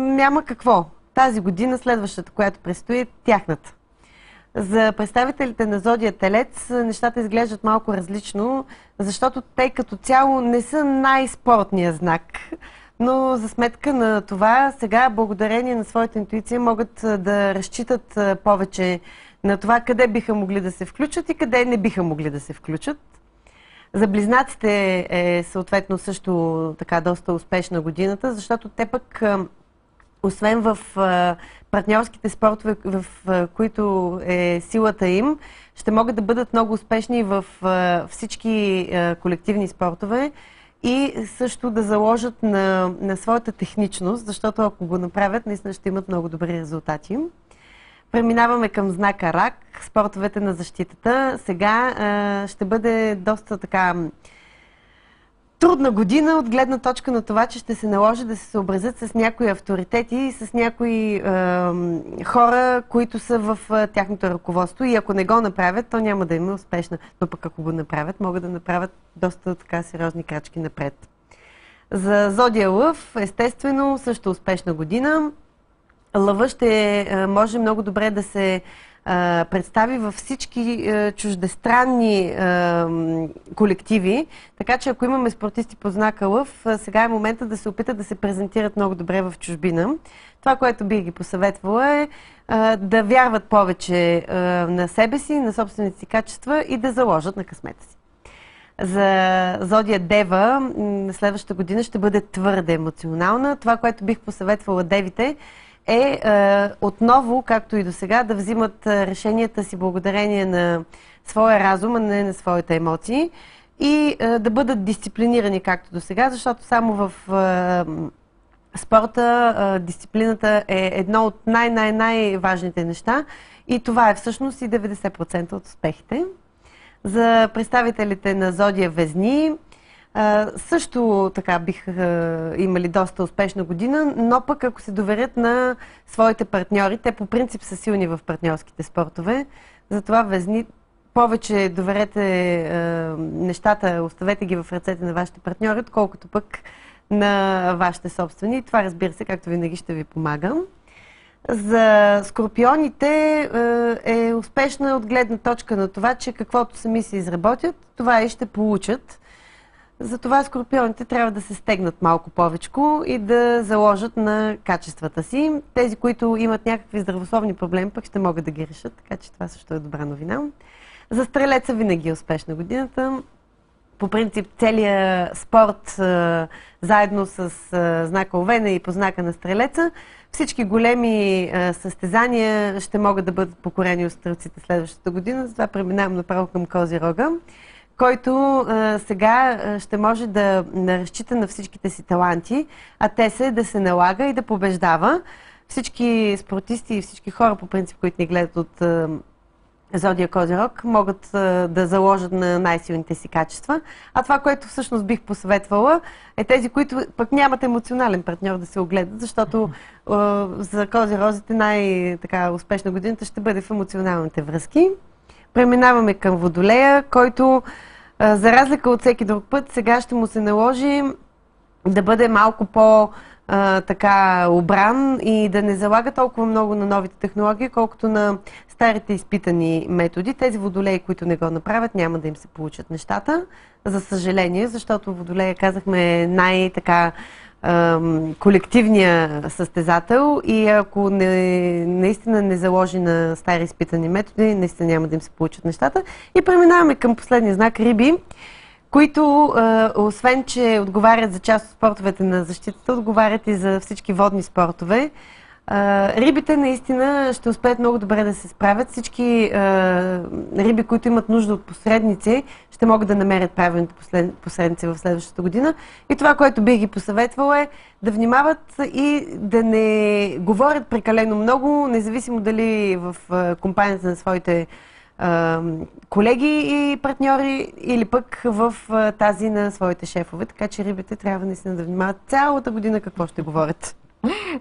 няма какво. Тази година, следващата, която предстои, е тяхната. За представителите на зодия Телец нещата изглеждат малко различно, защото те като цяло не са най-спортния знак. Но за сметка на това, сега, благодарение на своята интуиция, могат да разчитат повече на това къде биха могли да се включат и къде не биха могли да се включат. За близнаците е съответно също така доста успешна годината, защото те пък, освен в партньорските спортове, в които е силата им, ще могат да бъдат много успешни в всички колективни спортове и също да заложат на своята техничност, защото ако го направят, наистина ще имат много добри резултати. Преминаваме към знака Рак, спортовете на защитата. Сега ще бъде доста така трудна година от гледна точка на това, че ще се наложи да се съобразят с някои авторитети и с някои хора, които са в тяхното ръководство. И ако не го направят, то няма да има успешна. Но пък ако го направят, могат да направят доста така сериозни крачки напред. За зодия Лъв, естествено, също успешна година. Лъва ще може много добре да се представи във всички чуждестранни колективи, така че ако имаме спортисти по знака Лъв, сега е момента да се опитат да се презентират много добре в чужбина. Това, което бих ги посъветвала е да вярват повече на себе си, на собствените си качества и да заложат на късмета си. За зодия Дева следващата година ще бъде твърде емоционална. Това, което бих посъветвала девите, е отново, както и до сега, да взимат решенията си благодарение на своя разум, а не на своите емоции и да бъдат дисциплинирани както до сега, защото само в спорта дисциплината е едно от най-важните неща и това е всъщност и 90% от успехите. За представителите на зодия Везни също така бих имали доста успешна година, но пък ако се доверят на своите партньори, те по принцип са силни в партньорските спортове, затова Везни повече доверете нещата, оставете ги в ръцете на вашите партньори, отколкото пък на вашите собствени. Това, разбира се, както винаги ще ви помага. За скорпионите е успешна от гледна точка на това, че каквото сами се изработят, това и ще получат. Затова скорпионите трябва да се стегнат малко повечко и да заложат на качествата си. Тези, които имат някакви здравословни проблеми, пък ще могат да ги решат, така че това също е добра новина. За стрелеца винаги е успешна годината. По принцип целият спорт заедно с знака Овена и по знака на стрелеца, всички големи състезания ще могат да бъдат покорени от стрелците следващата година. Затова преминавам направо към Козирога, който сега ще може да разчита на всичките си таланти, а те са да се налага и да побеждава. Всички спортисти и всички хора, по принцип, които ни гледат от зодия Козирог, могат да заложат на най-силните си качества. А това, което всъщност бих посъветвала, е тези, които пък нямат емоционален партньор да се огледат, защото за Козирозите най-така успешна годината ще бъде в емоционалните връзки. Преминаваме към Водолея, който за разлика от всеки друг път, сега ще му се наложи да бъде малко така обран и да не залага толкова много на новите технологии, колкото на старите изпитани методи. Тези водолеи, които не го направят, няма да им се получат нещата. За съжаление, защото Водолея, казахме, най-така колективния състезател и ако наистина не заложи на стари изпитани методи, наистина няма да им се получат нещата. И преминаваме към последния знак Риби, които, освен че отговарят за част от спортовете на защитата, отговарят и за всички водни спортове. Рибите наистина ще успеят много добре да се справят. Всички риби, които имат нужда от посредници, ще могат да намерят правилните посредници в следващата година. И това, което бих ги посъветвала, е да внимават и да не говорят прекалено много, независимо дали в компанията на своите колеги и партньори или пък в тази на своите шефове. Така че рибите трябва наистина да внимават цялата година какво ще говорят.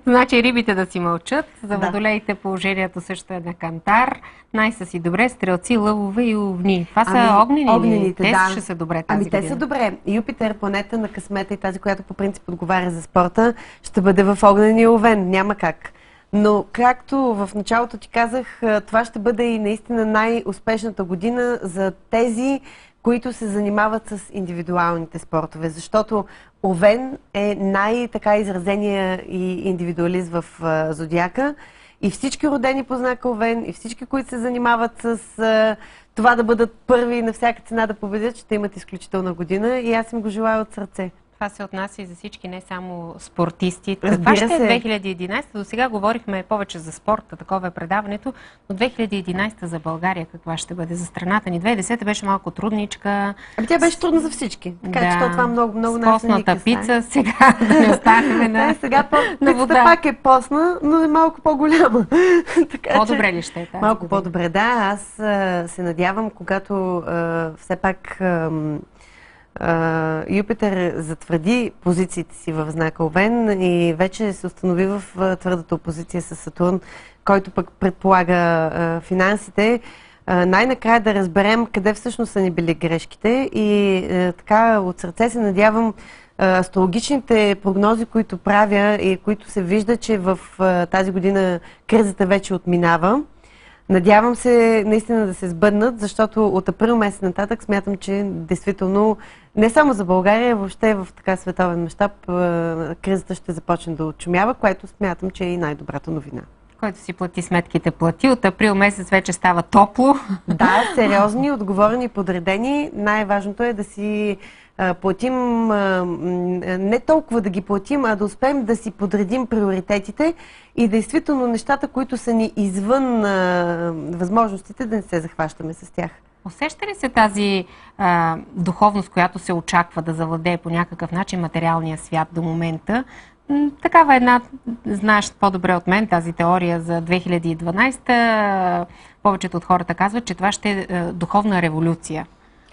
Значи рибите да си мълчат, за водолеите положението също е на Кантар. Най-са си добре стрелци, лъвове и овни. Това са огнените, те ще са добре тази година. Те са добре. Юпитер, планета на късмета и тази, която по принцип отговаря за спорта, ще бъде в огнения овен. Няма как. Но, както в началото ти казах, това ще бъде и наистина най-успешната година за тези, които се занимават с индивидуалните спортове. Защото Овен е най-така изразения и индивидуалист в зодиака. И всички родени по знака Овен, и всички, които се занимават с това да бъдат първи и на всяка цена да победят, ще имат изключителна година. И аз им го желая от сърце. Това се отнася и за всички, не само спортисти. Каква ще е 2011? До сега говорихме повече за спорта, такова е предаването, но 2011 за България каква ще бъде за страната ни? 2010 беше малко трудничка. Тя беше трудна за всички. Така че това много нас постната пица, сега да не останем на сега пицата пак е постна, но е малко по-голяма. По-добре ли ще е тази? Малко по-добре, да. Аз се надявам, когато все пак Юпитер затвърди позициите си в знака Овен и вече се установи в твърдата опозиция с Сатурн, който пък предполага финансите, най-накрая да разберем къде всъщност са ни били грешките и така от сърце се надявам астрологичните прогнози, които правя и които се вижда, че в тази година кризата вече отминава. Надявам се наистина да се сбъднат, защото от април месец нататък смятам, че действително не само за България, въобще в така световен мащаб кризата ще започне да отшумява, което смятам, че е и най-добрата новина. Който си плати сметките, плати. От април месец вече става топло. Да, сериозни, отговорени, подредени. Най-важното е да си платим, не толкова да ги платим, а да успеем да си подредим приоритетите и действително нещата, които са ни извън възможностите, да не се захващаме с тях. Усеща ли се тази духовност, която се очаква да завладее по някакъв начин материалния свят до момента? Такава една, знаеш по-добре от мен, тази теория за 2012. Повечето от хората казват, че това ще е духовна революция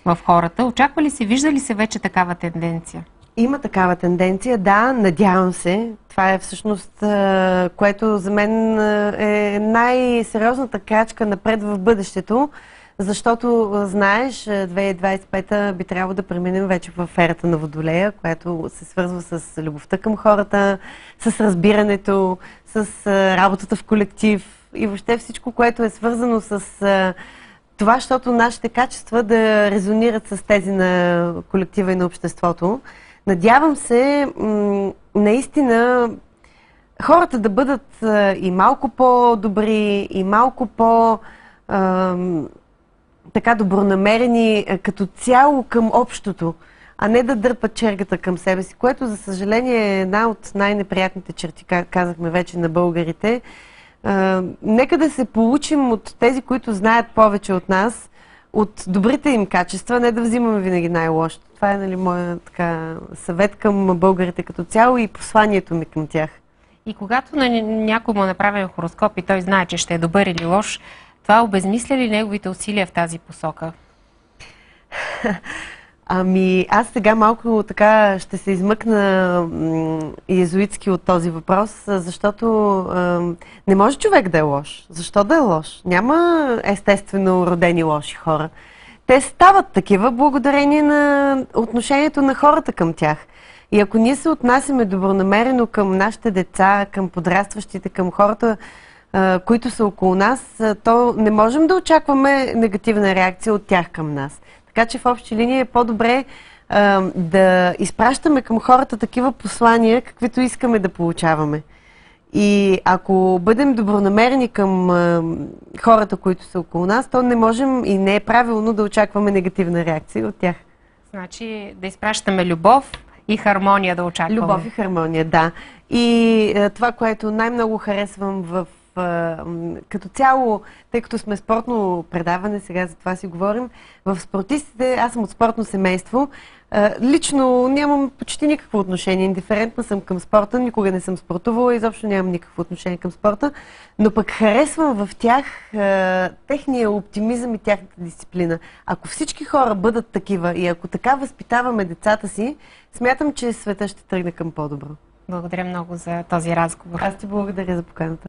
в хората. Очаква ли се, вижда ли се вече такава тенденция? Има такава тенденция, да, надявам се. Това е всъщност, което за мен е най-сериозната крачка напред в бъдещето, защото, знаеш, 2025 би трябвало да преминем вече в ерата на Водолея, която се свързва с любовта към хората, с разбирането, с работата в колектив и въобще всичко, което е свързано с това, защото нашите качества да резонират с тези на колектива и на обществото. Надявам се наистина хората да бъдат и малко по-добри, и малко така добронамерени като цяло към общото, а не да дърпат чергата към себе си, което за съжаление е една от най-неприятните черти, казахме вече, на българите. Нека да се получим от тези, които знаят повече от нас, от добрите им качества, не да взимаме винаги най-лошото. Това е, нали, моя съвет към българите като цяло и посланието ми към тях. И когато на някой му направим хороскоп и той знае, че ще е добър или лош, това обезмисля ли неговите усилия в тази посока? Аз сега малко така ще се измъкна иезуитски от този въпрос, защото не може човек да е лош. Защо да е лош? Няма естествено родени лоши хора. Те стават такива благодарение на отношението на хората към тях. И ако ние се отнасяме добронамерено към нашите деца, към подрастващите, към хората, които са около нас, то не можем да очакваме негативна реакция от тях към нас. Така че в общи линии е по-добре да изпращаме към хората такива послания, каквито искаме да получаваме. И ако бъдем добронамерени към хората, които са около нас, то не можем и не е правилно да очакваме негативна реакция от тях. Значи да изпращаме любов и хармония да очакваме. Любов и хармония, да. И това, което най-много харесвам като цяло, тъй като сме спортно предаване, сега за това си говорим, в спортистите, аз съм от спортно семейство, лично нямам почти никакво отношение, индиферентна съм към спорта, никога не съм спортувала, изобщо нямам никакво отношение към спорта, но пък харесвам в тях техния оптимизъм и тяхната дисциплина. Ако всички хора бъдат такива и ако така възпитаваме децата си, смятам, че света ще тръгне към по-добро. Благодаря много за този разговор. Аз ти благодаря за поканата.